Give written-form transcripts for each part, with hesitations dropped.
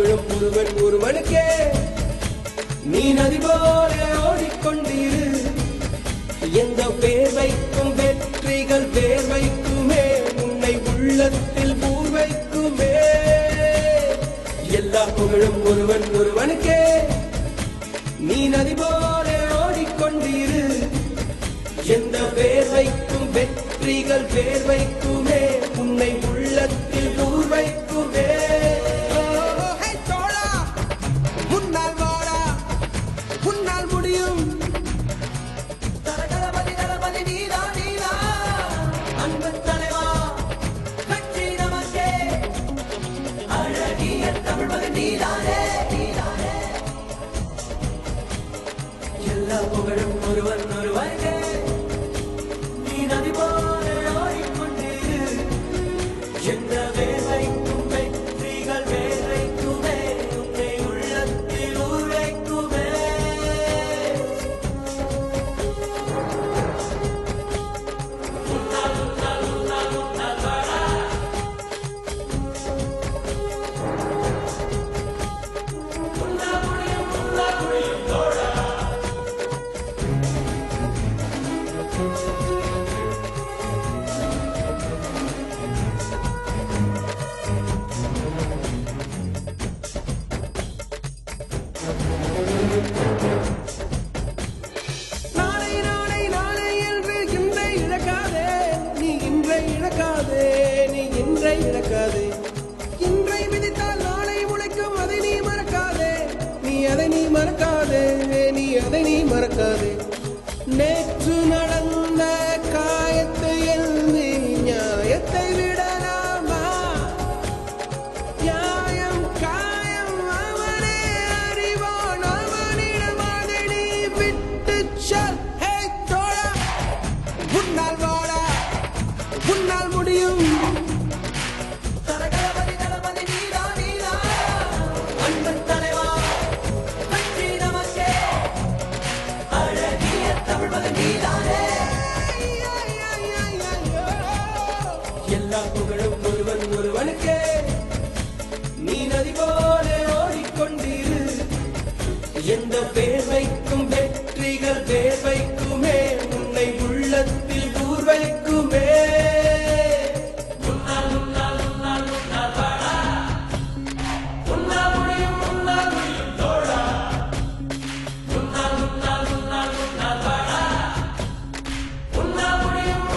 புகழும் ஒருவன் ஒருவனுக்கே நீ நதி போல ஓடிக்கொண்டிரு எந்த வேர்வைக்கும் வெற்றிகள் வேர்வைக்குமே உன்னை உள்ளத்தில் பூர்வைக்குமே எல்லா புகழும் ஒருவன் ஒருவனுக்கே நீ நதி போல ஓடிக்கொண்டிரு எந்த வேர்வைக்கும் வெற்றிகள் வேர்வைக்குமே உன்னை உள்ளத்தில் பூர்வைக்குமே முன்னால் வாடா முன்னால் முடியும் தரகரபதி தரபதி நீதா நீதா அன்பு தலைவா கட்சி நமக்கே அழகிய தமிழ் மகன் நீதானே நீதானே எல்லா புகழும் ஒருவன் ஒருவனுக்கே நீ நதி போல ஓடிக்கொண்டிரு எந்த வேர்வைக்கும் வெற்றிகள் வேர்வைக்குமே உன்னை உள்ளத்தில் ஊர்வைக்குமே நாளை நாளை நாளை என்று இன்றை இழக்காதே நீ இன்றை இழக்காதே நீ இன்றை இழக்காதே இன்றை விதித்தால் நாளை உழைக்கும் அதை நீ மறக்காதே நீ அதை நீ மறக்காதே நீ அதை நீ மறக்காதே நேற்று நடந்த காயத்தை எழுதி நியாயத்தை விடலாமா நியாயம் காயம் அவனே அறிவான் அவனிடம் அதை நீ விட்டு செல் ஹே தோழா முன்னால் வாடா முன்னால் முடியும் தரகரபதி தரபதி நீதா நீதா அன்பு தலைவா கட்சி நமக்கே அழகிய தமிழ் மகன் நீதானே எல்லா புகழும் ஒருவன் ஒருவனுக்கே நீ நதி போல ஓடிக்கொண்டிரு எந்த வேர்வைக்கும் வெற்றிகள் வேர்வைக்குமே உன்னை உள்ளத்தில் பூர்வைக்குமே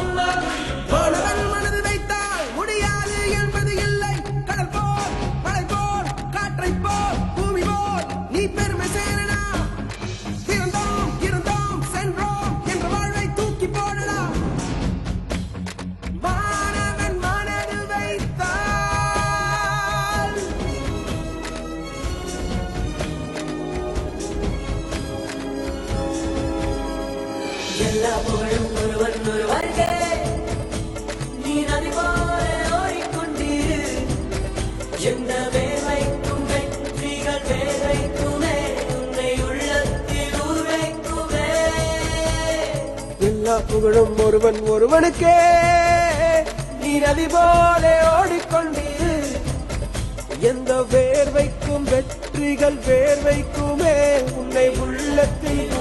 மாணவன் மனது வைத்தால் முடியாது என்பது இல்லை கடல் போல் மலை போல் காற்றை போல் பூமி போல் நீ பெருமை சேரனா பிறந்தோம் இருந்தோம் சென்றோம் என்ற வாழ்வை தூக்கி போடலாம் மாணவன் மனது வைத்தால் எல்லா புகழும் ஒருவன் ஒருவனுக்கே நீ நதி போல ஓடிக்கொண்டிரு எந்த வேர்வைக்கும் வெற்றிகள் வேர்வைக்குமே உன்னை உள்ளத்தில் ஊர்வைக்குமே எல்லா புகழும் ஒருவன் ஒருவனுக்கே நீ நதி போல ஓடிக்கொண்டிரு எந்த வேர்வைக்கும் வெற்றிகள் வேர்வைக்குமே உன்னை உள்ளத்தில்